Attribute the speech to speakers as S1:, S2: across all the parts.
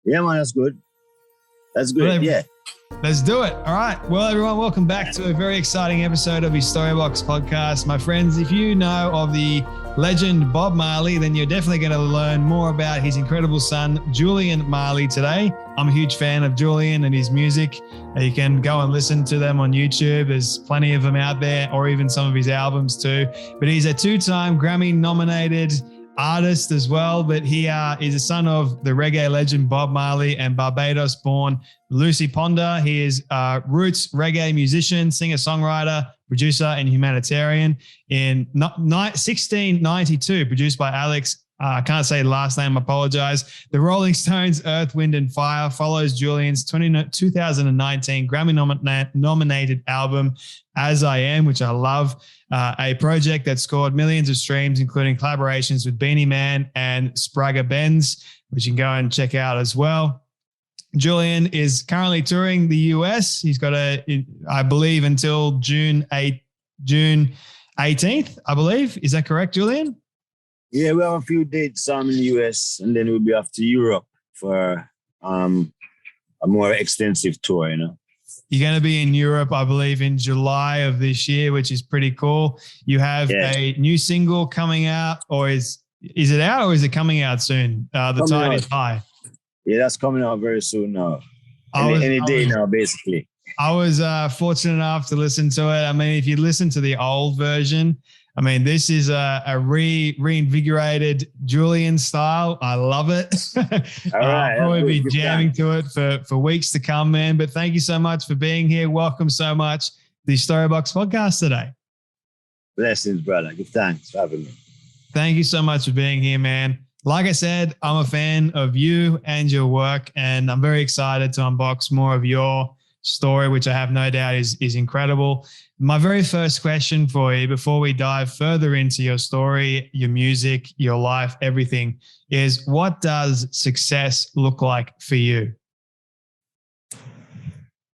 S1: Yeah, man, that's good. That's good.
S2: Well,
S1: yeah.
S2: Let's do it. All right. Well, everyone, welcome back to a very exciting episode of his Storybox podcast. My friends, if you know of the legend Bob Marley, then you're definitely going to learn more about his incredible son, Julian Marley, today. I'm a huge fan of Julian and his music. You can go and listen to them on YouTube. There's plenty of them out there, or even some of his albums too. But he's a two-time Grammy nominated artist as well, but he is a son of the reggae legend Bob Marley and Barbados-born Lucy Ponder. He is a roots reggae musician, singer-songwriter, producer, and humanitarian. In 1692, produced by Alex, I can't say the last name, I apologize. The Rolling Stones' Earth, Wind and Fire follows Julian's 2019 Grammy nominated album, As I Am, which I love. A project that scored millions of streams, including collaborations with Beanie Man and Spragga Benz, which you can go and check out as well. Julian is currently touring the US. He's got I believe, until June 18th, I believe. Is that correct, Julian?
S1: Yeah, we have a few dates in the US, and then we'll be off to Europe for a more extensive tour,
S2: You're going to be in Europe, I believe, in July of this year, which is pretty cool. You have a new single coming out, or is it out, or is it coming out soon? The Tide is High.
S1: Yeah, that's coming out very soon now. Any day now, basically.
S2: I was fortunate enough to listen to it. I mean, if you listen to the old version, I mean, this is a reinvigorated Julian style. I love it.
S1: All right.
S2: I'll probably be jamming to it for weeks to come, man. But thank you so much for being here. Welcome so much to the Storybox podcast today.
S1: Blessings, brother. Give thanks for having me.
S2: Thank you so much for being here, man. Like I said, I'm a fan of you and your work, and I'm very excited to unbox more of your story, which I have no doubt is incredible. My very first question for you, before we dive further into your story, your music, your life, everything, is what does success look like for you?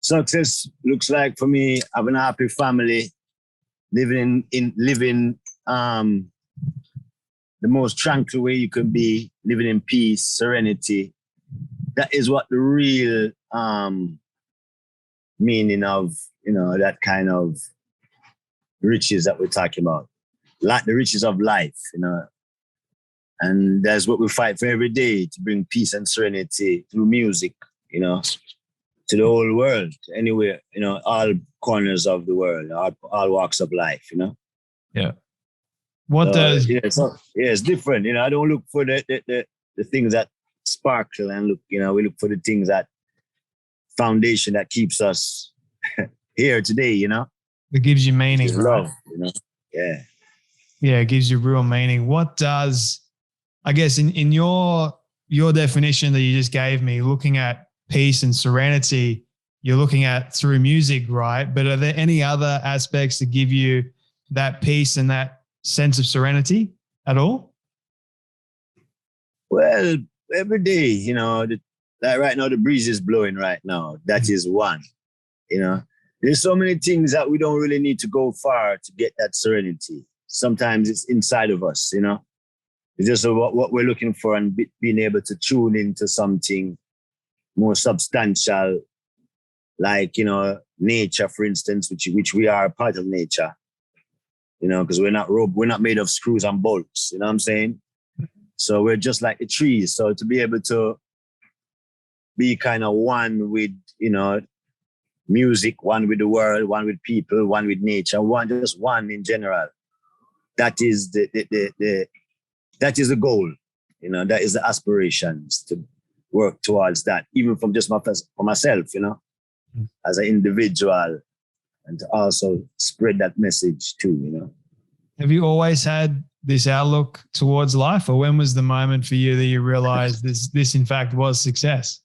S1: Success looks like for me having a happy family, living the most tranquil way you can be, living in peace, serenity. That is what the real meaning of, that kind of riches that we're talking about. Like the riches of life, And that's what we fight for every day, to bring peace and serenity through music, to the whole world, anywhere, all corners of the world, all walks of life,
S2: Yeah. What does...
S1: it's different. I don't look for the things that sparkle and look, we look for the things that foundation that keeps us here today,
S2: It gives you meaning,
S1: love,
S2: right?
S1: Yeah.
S2: Yeah, it gives you real meaning. What does, I guess, in your definition that you just gave me, looking at peace and serenity, you're looking at through music, right? But are there any other aspects that give you that peace and that sense of serenity at all?
S1: Well, every day, like right now, the breeze is blowing right now. That is one, There's so many things that we don't really need to go far to get that serenity. Sometimes it's inside of us, It's just what we're looking for, and being able to tune into something more substantial, like, nature, for instance, which we are a part of nature, because we're not made of screws and bolts, you know what I'm saying? So we're just like the trees. So to be able to be kind of one with, music, one with the world, one with people, one with nature, just one in general. That is that is the goal, that is the aspirations, to work towards that, even from just for myself, as an individual, and to also spread that message too,
S2: Have you always had this outlook towards life, or when was the moment for you that you realized this in fact was success?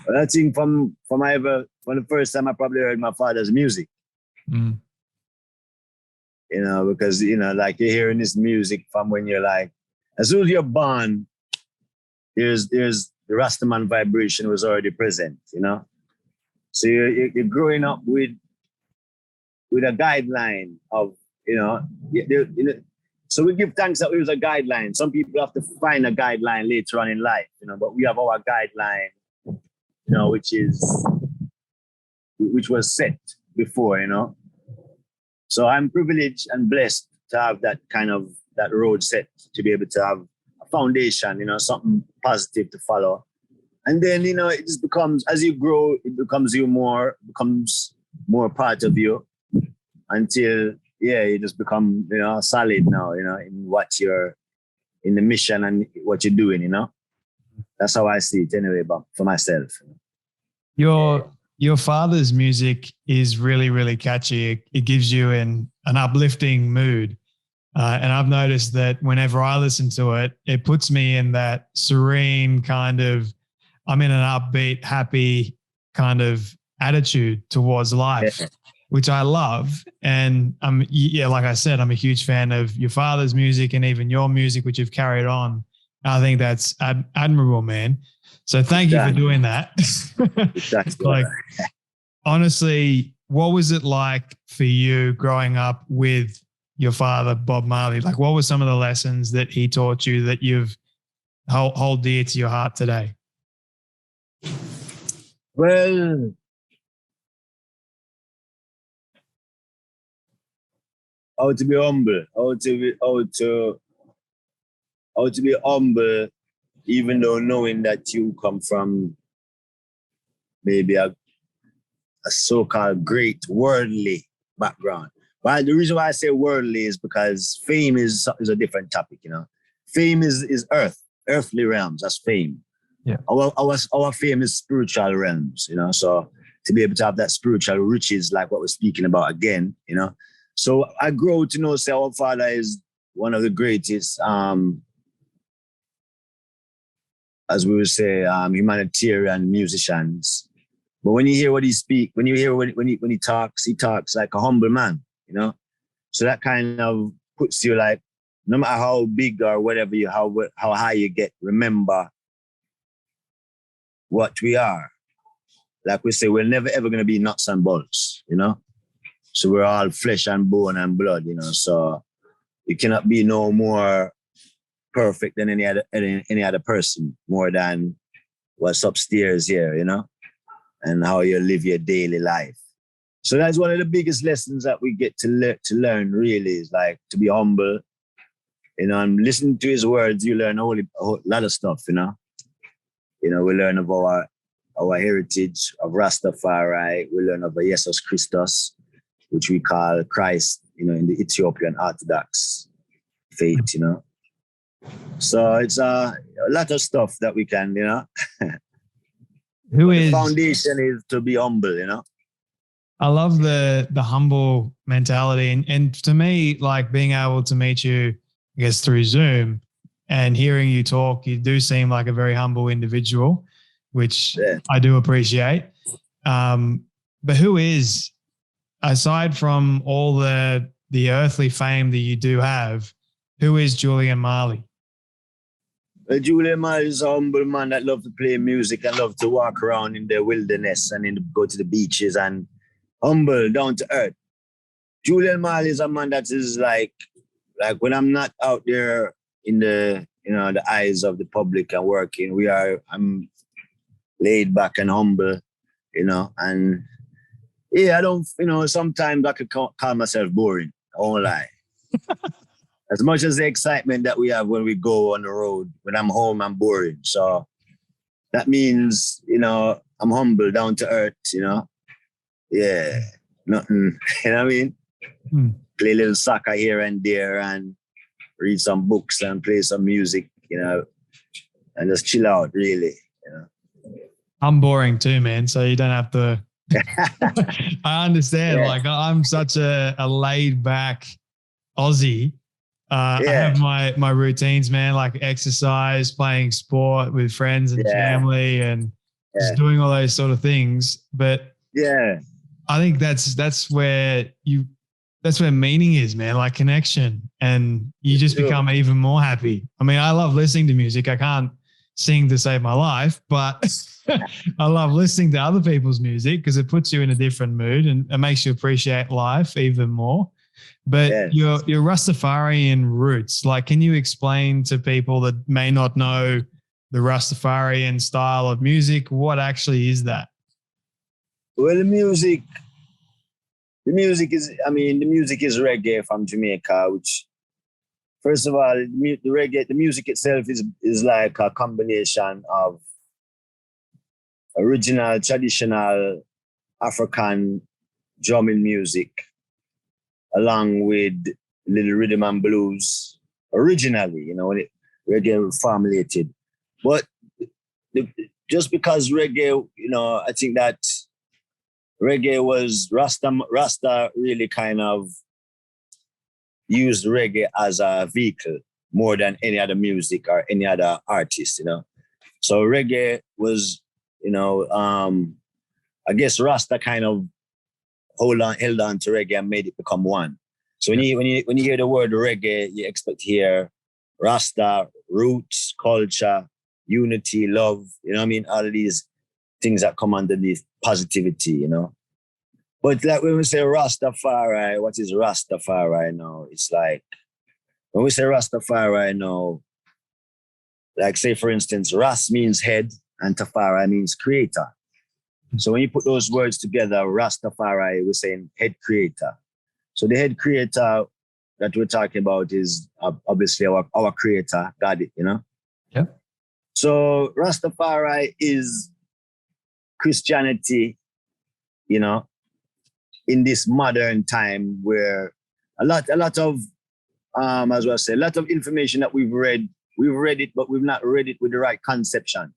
S1: Well, I think from the first time I probably heard my father's music, because, like you're hearing this music from when you're like, as soon as you're born, there's the Rastaman vibration was already present, So you're growing up with a guideline of, So we give thanks that we use a guideline. Some people have to find a guideline later on in life, but we have our guideline, which was set before, So I'm privileged and blessed to have that road set, to be able to have a foundation, something positive to follow. And then, it just becomes, as you grow, it becomes more part of you until, you just become, solid now, in in the mission and what you're doing, That's how I see it anyway, but for myself.
S2: Your father's music is really, really catchy. It gives you an uplifting mood. And I've noticed that whenever I listen to it, it puts me in that serene I'm in an upbeat, happy kind of attitude towards life, which I love. And like I said, I'm a huge fan of your father's music and even your music, which you've carried on. I think that's admirable, man. So thank you for doing that. Honestly, what was it like for you growing up with your father, Bob Marley? Like, what were some of the lessons that he taught you that you've hold dear to your heart today?
S1: Well, how to be humble, how to be humble, even though knowing that you come from maybe a so-called great worldly background. But the reason why I say worldly is because fame is a different topic, Fame is earthly realms. That's fame.
S2: Yeah.
S1: Our fame is spiritual realms, So to be able to have that spiritual riches, like what we're speaking about again, So I grow to say our father is one of the greatest, as we would say, humanitarian musicians. But when you hear what he speaks, when he talks like a humble man, So that kind of puts you like, no matter how big or whatever how high you get, remember what we are. Like we say, we're never ever going to be nuts and bolts, So we're all flesh and bone and blood, So you cannot be no more perfect than any other person, more than what's upstairs here, and how you live your daily life. So that's one of the biggest lessons that we get to learn, really, is like to be humble, and listening to his words, you learn a lot of stuff, we learn of our heritage of Rastafari. We learn of Jesus Christus, which we call Christ, in the Ethiopian Orthodox faith, So it's a lot of stuff that we can, The foundation is to be humble,
S2: I love the humble mentality. And to me, like being able to meet you, I guess, through Zoom and hearing you talk, you do seem like a very humble individual, which I do appreciate. But who is, aside from all the earthly fame that you do have, who is Julian Marley?
S1: Julian Marley is a humble man that loves to play music and loves to walk around in the wilderness and go to the beaches and humble, down to earth. Julian Marley is a man that is like when I'm not out there in the the eyes of the public and working, I'm laid back and humble, and I don't, sometimes I could call myself boring. I won't lie. As much as the excitement that we have when we go on the road, when I'm home, I'm boring. So that means, I'm humble, down to earth, Yeah, nothing, you know what I mean? Play a little soccer here and there and read some books and play some music, and just chill out, really,
S2: I'm boring too, man. So you don't have to. I understand. Yeah. Like I'm such a laid back Aussie. I have my routines, man, like exercise, playing sport with friends and family, and just doing all those sort of things. But I think that's where meaning is, man, like connection, and you just become even more happy. I mean, I love listening to music. I can't sing to save my life, but I love listening to other people's music because it puts you in a different mood and it makes you appreciate life even more. But your Rastafarian roots, like, can you explain to people that may not know the Rastafarian style of music, what actually is that?
S1: Well, the music is reggae from Jamaica, which, first of all, the music itself is like a combination of original, traditional African drumming music, along with little rhythm and blues originally, when reggae formulated. But just because reggae, I think that reggae was Rasta really kind of used reggae as a vehicle more than any other music or any other artist, So reggae was, I guess Rasta kind of held on to reggae and made it become one. So when you hear the word reggae, you expect to hear Rasta, roots, culture, unity, love, all of these things that come underneath positivity, But like when we say Rastafari, what is Rastafari now? It's like, when we say Rastafari now, like say for instance, Ras means head and Tafari means creator. So when you put those words together, Rastafari, we're saying head creator. So the head creator that we're talking about is obviously our creator, God,
S2: Yeah.
S1: So Rastafari is Christianity, in this modern time where a lot of, as well say, a lot of information that we've read it, but we've not read it with the right conception.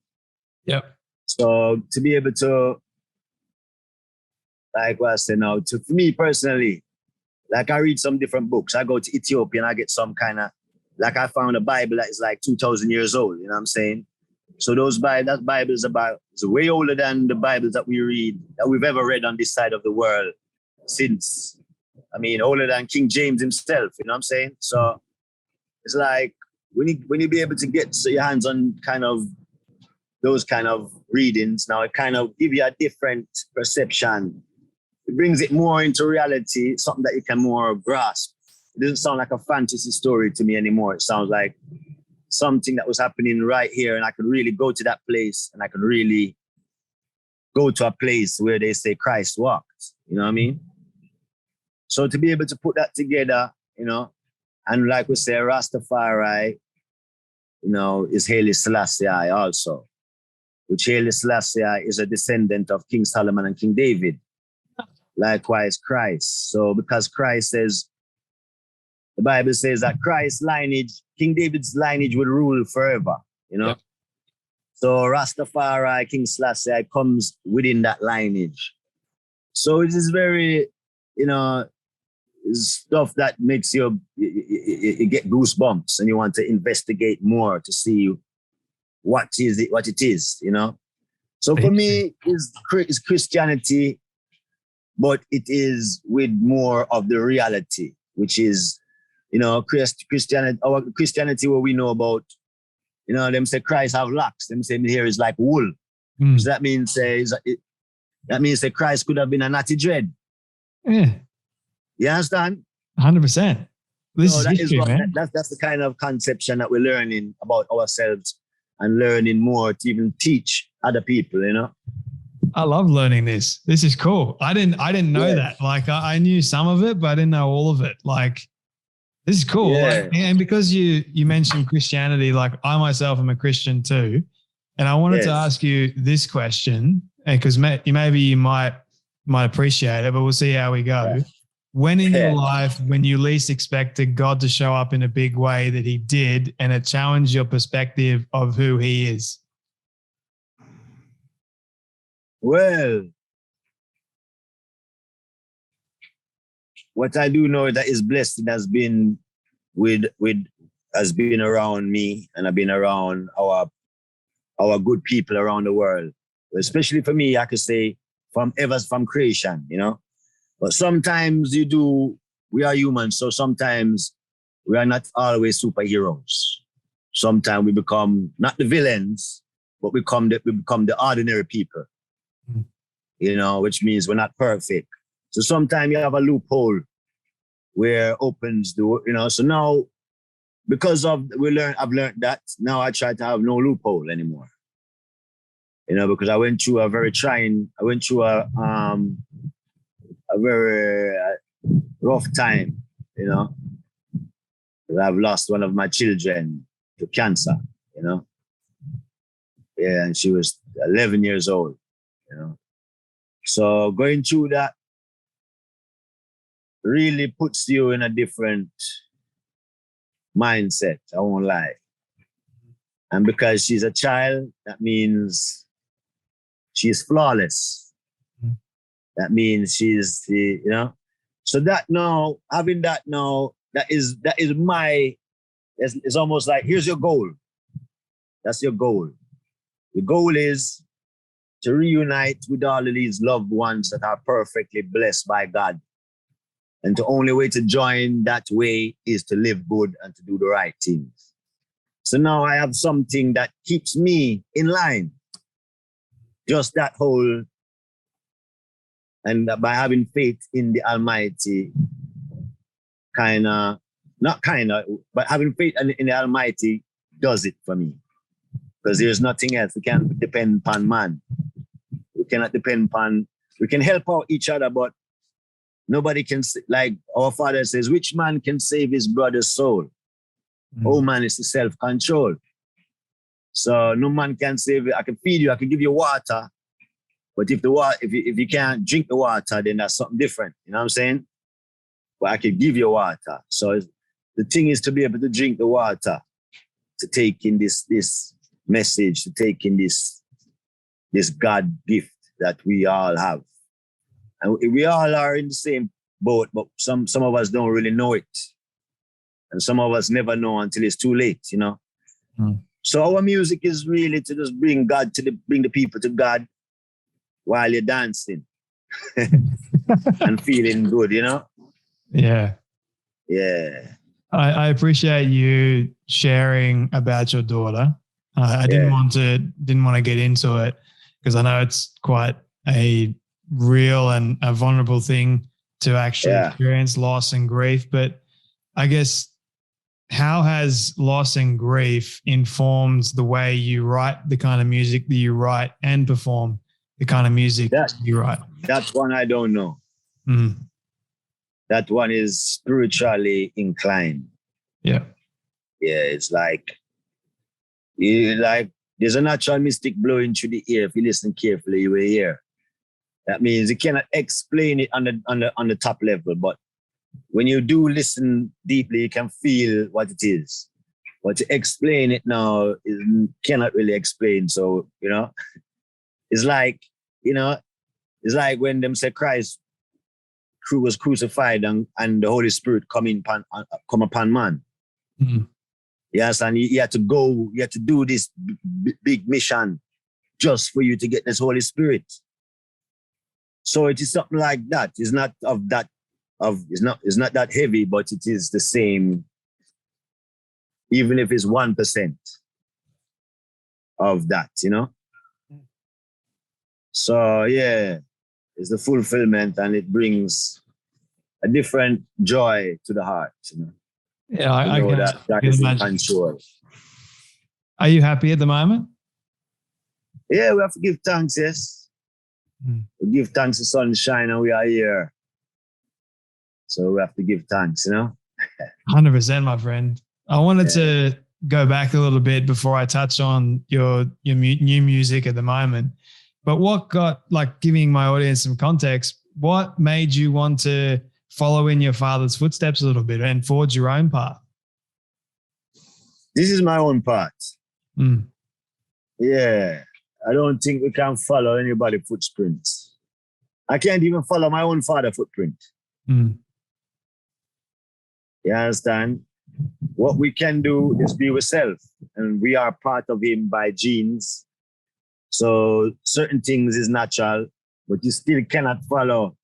S2: Yeah.
S1: So to be able to, like what I say now, for me personally, like I read some different books. I go to Ethiopia and I get some kind of, like I found a Bible that is like 2,000 years old, you know what I'm saying? So that Bible is way older than the Bibles that we read, that we've ever read on this side of the world since, older than King James himself, you know what I'm saying? So it's like, when you be able to get your hands on kind of those kind of readings, now it kind of give you a different perception. It brings it more into reality, something that you can more grasp. It doesn't sound like a fantasy story to me anymore. It sounds like something that was happening right here, and I could really go to that place, and I could really go to a place where they say Christ walked. You know what I mean? So to be able to put that together, and like we say, Rastafari, is Haile Selassie also, which Haile Selassie is a descendant of King Solomon and King David. Likewise, Christ. So because Christ says, the Bible says that Christ's lineage, King David's lineage will rule forever, Yep. So Rastafari, King Selassie comes within that lineage. So it is very, stuff that makes you get goosebumps and you want to investigate more to see what it is, So for me, it's Christianity, but it is with more of the reality, which is, Christianity, our Christianity, what we know about, them say Christ have locks. Them say here is like wool. So that means that Christ could have been a natty dread.
S2: Yeah.
S1: You understand?
S2: 100%.
S1: That's the kind of conception that we're learning about ourselves and learning more to even teach other people,
S2: I love learning this. This is cool. I didn't know that. Like I knew some of it, but I didn't know all of it. Like, this is cool.
S1: Yeah.
S2: And because you mentioned Christianity, like I myself am a Christian too. And I wanted to ask you this question, because maybe you might appreciate it, but we'll see how we go. Yeah. When in your life, when you least expected God to show up in a big way that he did, and it challenged your perspective of who he is?
S1: Well, what I do know that is blessed has been has been around me, and I've been around our good people around the world. Especially for me, I could say from creation, But sometimes we are humans, so sometimes we are not always superheroes. Sometimes we become not the villains, but we become the ordinary people, which means we're not perfect. So sometimes you have a loophole where opens the, so now, because of I've learned that now I try to have no loophole anymore. Because I went through a very very rough time, I've lost one of my children to cancer, Yeah, and she was 11 years old, So going through that really puts you in a different mindset, I won't lie. And because she's a child, that means she's flawless. That means she's So that now, having that now, it's almost like, here's your goal. That's your goal. The goal is to reunite with all of these loved ones that are perfectly blessed by God. And the only way to join that way is to live good and to do the right things. So now I have something that keeps me in line. Just that whole, and by having faith in the Almighty, but having faith in the Almighty does it for me. Because there's nothing else. We can't depend upon man. We cannot depend upon, we can help out each other, but nobody can, like our Father says, which man can save his brother's soul? Oh man, is the self-control. So no man can save it. I can feed you, I can give you water, but if you can't drink the water, then that's something different. You know what I'm saying? But I can give you water. So the thing is to be able to drink the water, to take in this message, to take in this God gift that we all have. And we all are in the same boat, but some of us don't really know it. And some of us never know until it's too late, So our music is really to just bring bring the people to God while you're dancing and feeling good,
S2: Yeah.
S1: Yeah.
S2: I appreciate you sharing about your daughter. I didn't want to get into it because I know it's quite a real and a vulnerable thing to actually experience loss and grief. But I guess, how has loss and grief informed the way you write the kind of music that you write and perform the kind of music you write?
S1: That one I don't know. That one is spiritually inclined.
S2: Yeah.
S1: Yeah, it's like there's a natural mystic blowing through the ear. If you listen carefully, you will hear. That means you cannot explain it on the top level, but when you do listen deeply, you can feel what it is. But to explain it now cannot really explain. So, it's like, it's like when them say Christ was crucified and the Holy Spirit come upon man. Yes, and you had to go, you had to do this big mission just for you to get this Holy Spirit. So it is something like that. It's not it's not that heavy, but it is the same, even if it's 1% of that, So yeah, it's the fulfillment, and it brings a different joy to the heart,
S2: Yeah, I know
S1: that is in control.
S2: Are you happy at the moment?
S1: Yeah, we have to give thanks, yes. We give thanks to sunshine, and we are here. So we have to give thanks,
S2: 100%, my friend. I wanted to go back a little bit before I touch on your new music at the moment. But what got, giving my audience some context, what made you want to follow in your father's footsteps a little bit and forge your own path?
S1: This is my own path. Yeah. I don't think we can follow anybody's footprints. I can't even follow my own father's footprint. You understand? What we can do is be ourselves, and we are part of him by genes. So certain things is natural, but you still cannot follow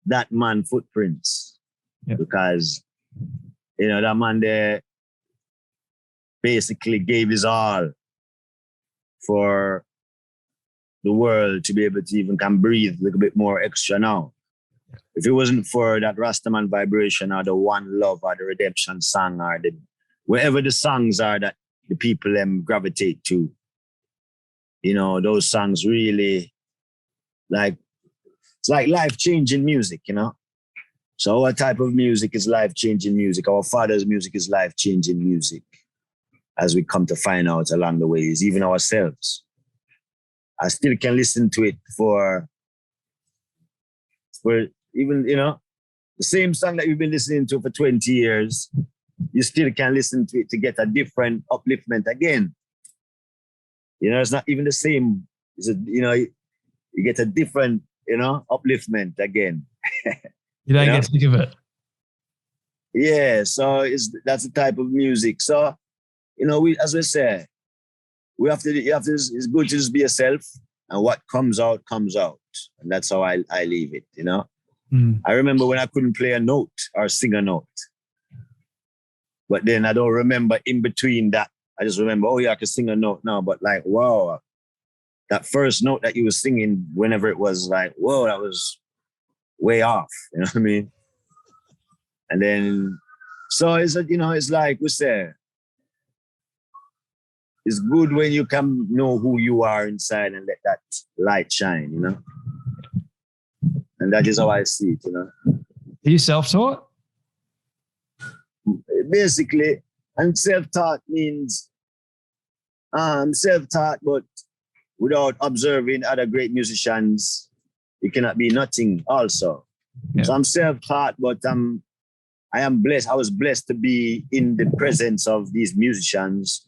S1: that man's footprints because, that man there basically gave his all for the world to be able to even can breathe a little bit more extra now. If it wasn't for that Rastaman vibration or the one love or the redemption song or the wherever the songs are that the people gravitate to, you know, those songs really it's like life-changing music, you know. So our type of music is life-changing music. Our father's music is life-changing music, as we come to find out along the ways, even ourselves. I still can listen to it for even, you know, the same song that you've been listening to for 20 years, you still can listen to it to get a different upliftment again. You know, it's not even the same. You know, you get a different, you know, upliftment again.
S2: You don't get sick of it.
S1: Yeah, so that's the type of music. So, you know, as we say, you have to. It's good to just be yourself, and what comes out comes out, and that's how I leave it. You know, I remember when I couldn't play a note or sing a note, but then I don't remember in between that. I just remember, oh yeah, I can sing a note now, but like, wow, that first note that you were singing, whenever it was, like, whoa, that was way off. You know what I mean? And then, so it's, you know, it's like we say, it's good when you can know who you are inside and let that light shine, you know? And that is how I see it, you know?
S2: Are you self-taught?
S1: Basically, and self-taught means self-taught, but without observing other great musicians, you cannot be nothing also. Yeah. So I'm self-taught, but I am blessed. I was blessed to be in the presence of these musicians,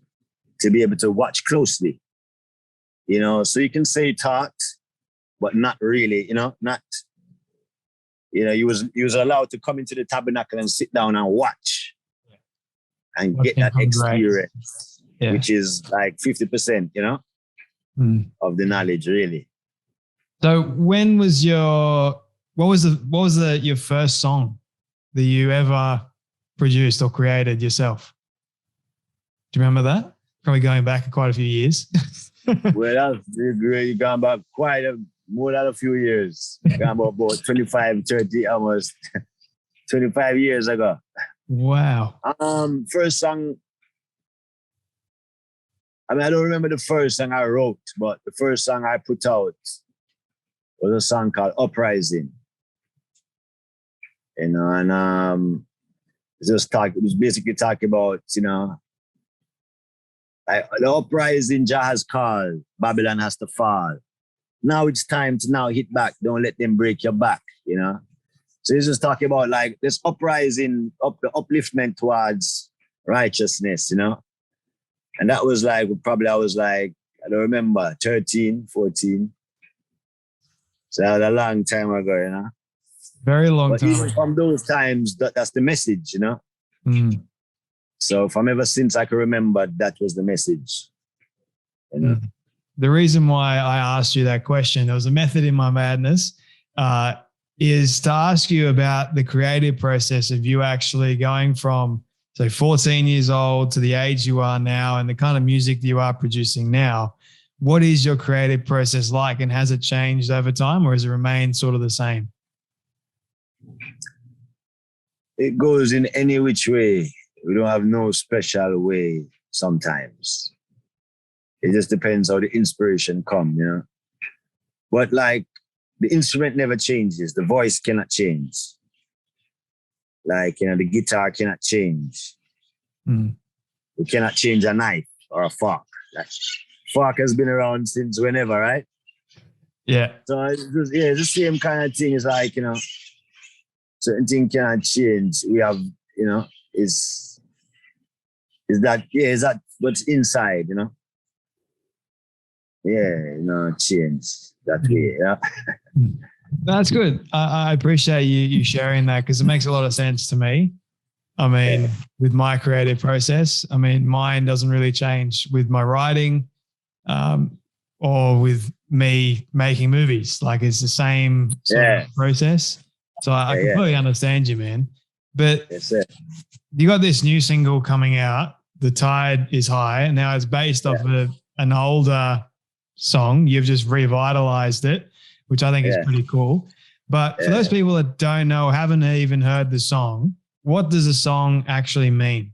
S1: to be able to watch closely, you know, so you can say taught, but not really, you know, not, you know, you was allowed to come into the tabernacle and sit down and watch and get that experience, which is like 50%, you know, of the knowledge, really.
S2: So when was your first song that you ever produced or created yourself? Do you remember that? Probably going back quite a few years.
S1: Well, you're going back more than a few years. Going about 25, 30, almost 25 years ago.
S2: Wow.
S1: First song, I mean, I don't remember the first song I wrote, but the first song I put out was a song called Uprising. You know, and it was basically talking about, you know, the uprising Jah has called, Babylon has to fall. Now it's time to now hit back. Don't let them break your back, you know. So he's just talking about like this uprising, the upliftment towards righteousness, you know. And that was like, I was like, I don't remember, 13, 14. So that was a long time ago, you know.
S2: Very long time.
S1: Even from those times, that's the message, you know. So from ever since I can remember, that was the message, you know.
S2: The reason why I asked you that question, there was a method in my madness, is to ask you about the creative process of you actually going from, say, 14 years old to the age you are now and the kind of music that you are producing now. What is your creative process like, and has it changed over time, or has it remained sort of the same?
S1: It goes in any which way. We don't have no special way sometimes. It just depends how the inspiration comes, you know. But like, the instrument never changes. The voice cannot change. Like, you know, the guitar cannot change. We cannot change a knife or a fork. Like, fork has been around since whenever, right?
S2: Yeah.
S1: So it's the same kind of thing. It's like, you know, certain things cannot change. We have, you know, is that what's inside, you know? Yeah, you know, change that way, yeah.
S2: That's good. I appreciate you sharing that, because it makes a lot of sense to me. I mean, with my creative process, I mean, mine doesn't really change with my writing or with me making movies. Like, it's the same sort of process. So I completely understand you, man. But you got this new single coming out, The Tide is High, and now it's based off of an older song. You've just revitalized it, which I think is pretty cool. But for those people that don't know, haven't even heard the song, what does the song actually mean?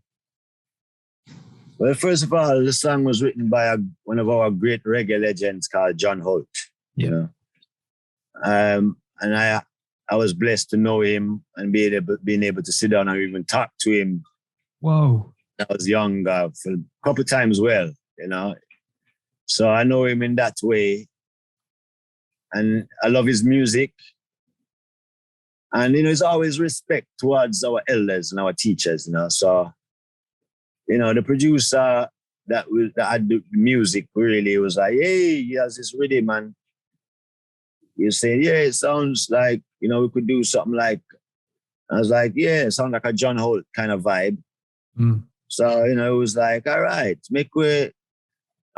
S1: Well, first of all, the song was written by one of our great reggae legends called John Holt.
S2: Yeah.
S1: You know, and I was blessed to know him and being able to sit down and even talk to him.
S2: Whoa!
S1: I was young for a couple of times. Well, you know, so I know him in that way, and I love his music. And you know, it's always respect towards our elders and our teachers. You know, so you know, the producer that had the music really was like, hey, he has this rhythm, and you say, yeah, it sounds like, you know, we could do something like, I was like, yeah, it sounds like a John Holt kind of vibe. So, you know, it was like, all right,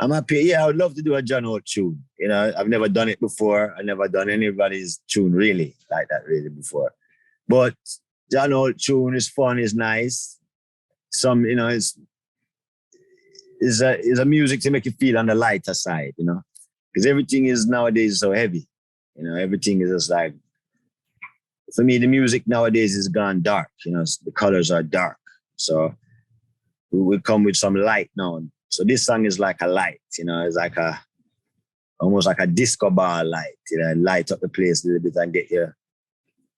S1: I'm happy. Yeah, I would love to do a John Holt tune. You know, I've never done it before. I've never done anybody's tune really like that really before. But John Holt tune is fun, is nice. Some, you know, is a music to make you feel on the lighter side, you know, because everything is nowadays so heavy. You know, everything is just like, for me, the music nowadays is gone dark. You know, the colors are dark. So we will come with some light now. So this song is like a light, you know, it's like almost like a disco ball light, you know, light up the place a little bit and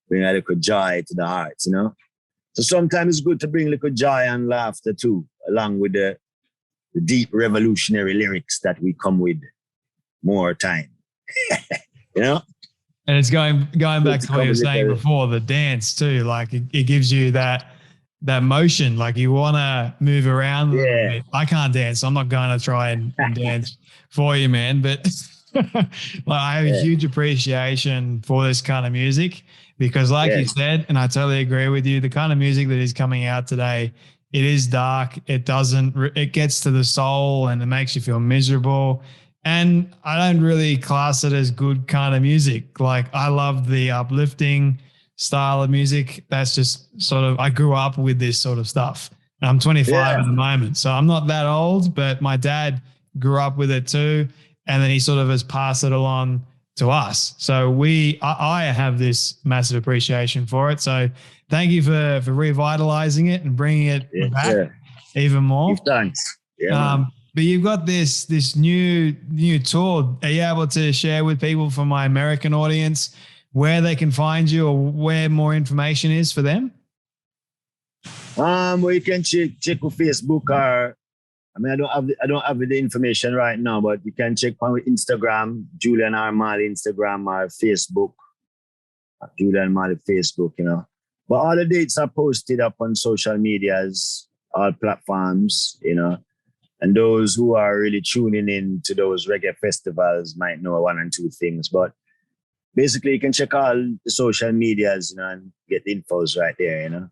S1: bring a little joy to the heart, you know. So sometimes it's good to bring a little joy and laughter too, along with the deep revolutionary lyrics that we come with more time. You know?
S2: And it's going back to what you were saying before, the dance too. Like it gives you that motion. Like you want to move around a little bit. I can't dance, so I'm not going to try and dance for you, man. But like, I have a huge appreciation for this kind of music because, like you said, and I totally agree with you, the kind of music that is coming out today, it is dark. It gets to the soul and it makes you feel miserable. And I don't really class it as good kind of music. Like I love the uplifting style of music. That's just sort of, I grew up with this sort of stuff. And I'm 25 at the moment. So I'm not that old, but my dad grew up with it too. And then he sort of has passed it along to us. So I have this massive appreciation for it. So thank you for revitalizing it and bringing it back even more.
S1: Thanks. Yeah,
S2: but you've got this new tour. Are you able to share with people from my American audience where they can find you or where more information is for them?
S1: Well, you can check with Facebook or I don't have the information right now, but you can check on Instagram, Julian R. Marley Instagram or Facebook, Julian Marley Facebook, you know. But all the dates are posted up on social medias, all platforms, you know. And those who are really tuning in to those reggae festivals might know one and two things. But basically, you can check all the social medias, you know, and get the infos right there, you know.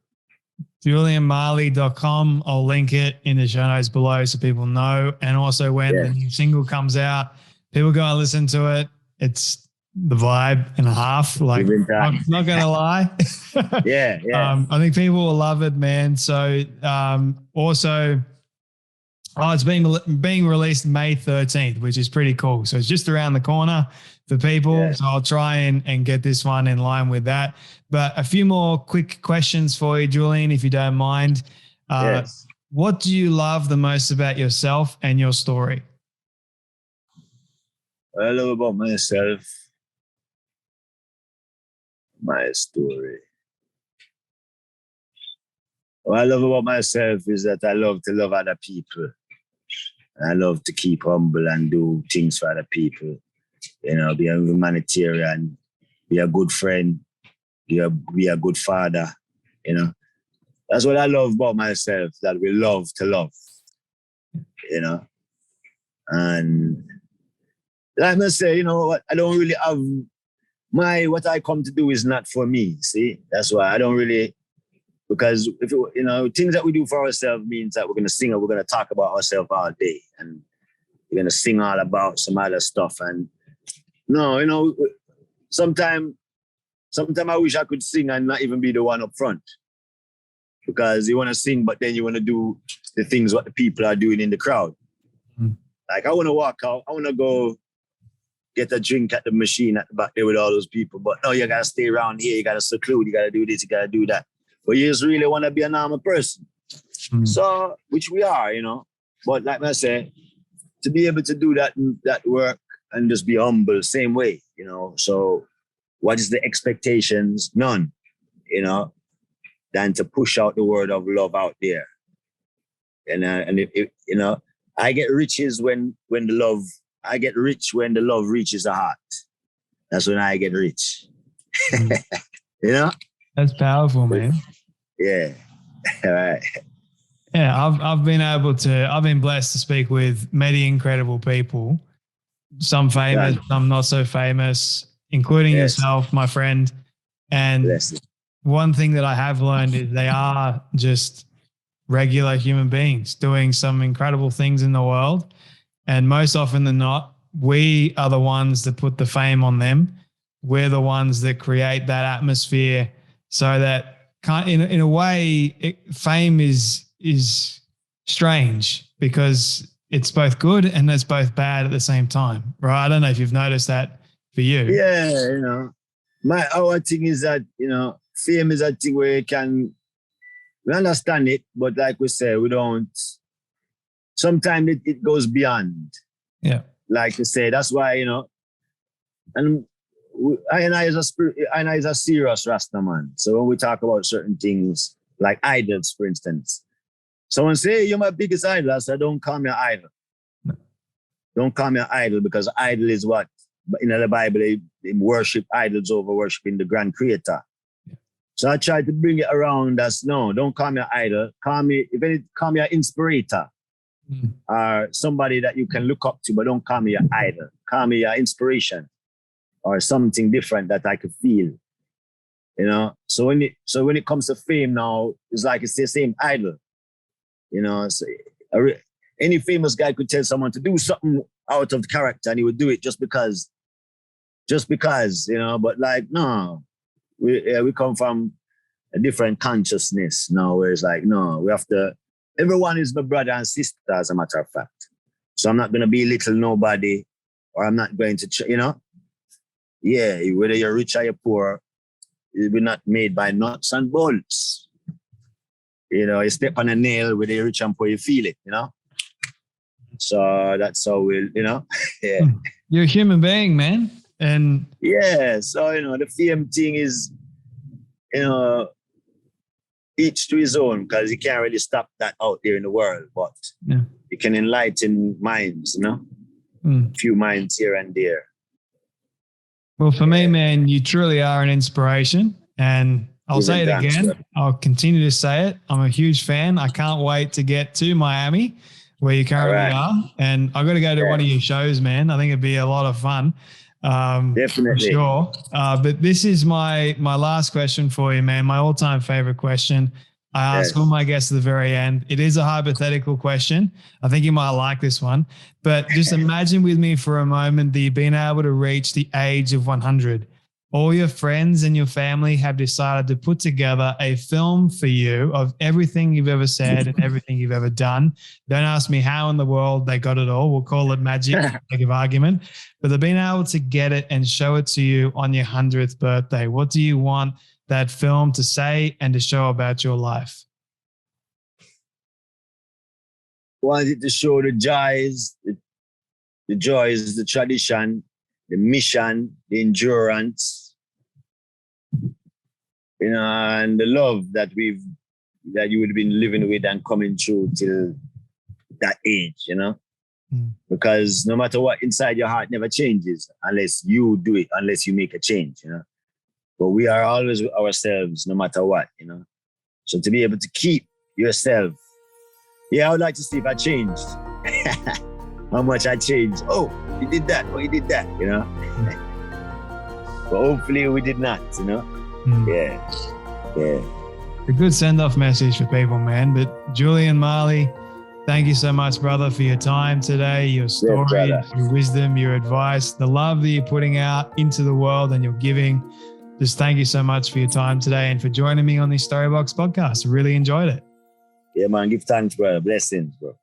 S2: julianmarley.com. I'll link it in the show notes below so people know. And also when the new single comes out, people go and listen to it. It's the vibe and a half. Like, I'm not going to lie.
S1: Yeah.
S2: I think people will love it, man. So also... it's being released May 13th, which is pretty cool. So it's just around the corner for people. Yeah. So I'll try and get this one in line with that. But a few more quick questions for you, Julian, if you don't mind.
S1: Yes.
S2: What do you love the most about yourself and your story?
S1: What I love about myself, my story. What I love about myself is that I love to love other people. I love to keep humble and do things for other people. You know, be a humanitarian, be a good friend, be a good father. You know, that's what I love about myself, that we love to love. You know, and like I must say, you know what, I don't really have what I come to do is not for me. See, that's why I don't really. Because if you know, things that we do for ourselves means that we're gonna sing and we're gonna talk about ourselves all day, and we're gonna sing all about some other stuff. And no, you know, sometimes I wish I could sing and not even be the one up front, because you want to sing, but then you want to do the things what the people are doing in the crowd. Like I want to walk out, I want to go get a drink at the machine at the back there with all those people. But no, you gotta stay around here. You gotta seclude. You gotta do this. You gotta do that. But you just really want to be a normal person. So, which we are, you know. But like I said, to be able to do that work and just be humble, same way, you know. So, what is the expectations? None, you know, than to push out the word of love out there. And if you know, I get riches when the love. I get rich when the love reaches the heart. That's when I get rich. You know?
S2: That's powerful, man.
S1: Yeah. All right.
S2: Yeah, I've been blessed to speak with many incredible people, some famous, some not so famous, including yourself, my friend. And one thing that I have learned is they are just regular human beings doing some incredible things in the world. And most often than not, we are the ones that put the fame on them. We're the ones that create that atmosphere so that in a way, fame is strange because it's both good and it's both bad at the same time, right? I don't know if you've noticed that for you.
S1: Yeah, you know, our thing is that, you know, fame is a thing where we understand it, but like we say, we don't. Sometimes it goes beyond. Yeah. Like you say, that's why, you know, and I is a serious Rasta man. So when we talk about certain things, like idols, for instance, someone say, hey, you're my biggest idol. I said, don't call me an idol. No. Don't call me an idol, because idol is what? In the Bible, they worship idols over worshiping the grand creator. Yeah. So I tried to bring it around as, no, don't call me an idol. Call me an inspirator. Or somebody that you can look up to, but don't call me your idol. Call me your inspiration or something different that I could feel. You know, so when it comes to fame now, it's like it's the same idol. You know, so any famous guy could tell someone to do something out of character and he would do it just because, you know. But like, no, we come from a different consciousness now, where it's like, no, we have to. Everyone is my brother and sister, as a matter of fact. So I'm not going to belittle nobody, or I'm not going to, you know? Yeah, whether you're rich or you're poor, we're not made by nuts and bolts. You know, you step on a nail, whether you're rich and poor, you feel it, you know? So that's how we'll, you know? Yeah.
S2: You're a human being, man. And
S1: yeah, so, you know, the fame thing is, you know, each to his own, because you can't really stop that out there in the world, but you can enlighten minds, you know, a few minds here and there.
S2: Well, for me, man, you truly are an inspiration, and I'll say it again. I'll continue to say it. I'm a huge fan. I can't wait to get to Miami, where you currently are, and I've got to go to one of your shows, man. I think it'd be a lot of fun. Definitely. For sure. But this is my last question for you, man. My all-time favorite question. I ask all my guests at the very end. It is a hypothetical question. I think you might like this one. But just imagine with me for a moment that you've been able to reach the age of 100. All your friends and your family have decided to put together a film for you of everything you've ever said and everything you've ever done. Don't ask me how in the world they got it all. We'll call it magic, for sake of argument. But they've been able to get it and show it to you on your 100th birthday. What do you want that film to say and to show about your life?
S1: Wanted to show the joys, the tradition, the mission, the endurance, you know, and the love that you would have been living with and coming through till that age, you know. Because no matter what, inside your heart never changes unless you do it, unless you make a change, you know. But we are always with ourselves, no matter what, you know. So to be able to keep yourself, I would like to see if I changed. How much I changed. Oh, you did that. Oh, you did that, you know. But hopefully we did not, you know. Yeah.
S2: A good send-off message for people, man. But Julian Marley, thank you so much, brother, for your time today, your story, your wisdom, your advice, the love that you're putting out into the world and you're giving. Just thank you so much for your time today and for joining me on the Storybox podcast. I really enjoyed it.
S1: Yeah, man. Give thanks, brother. Blessings, bro.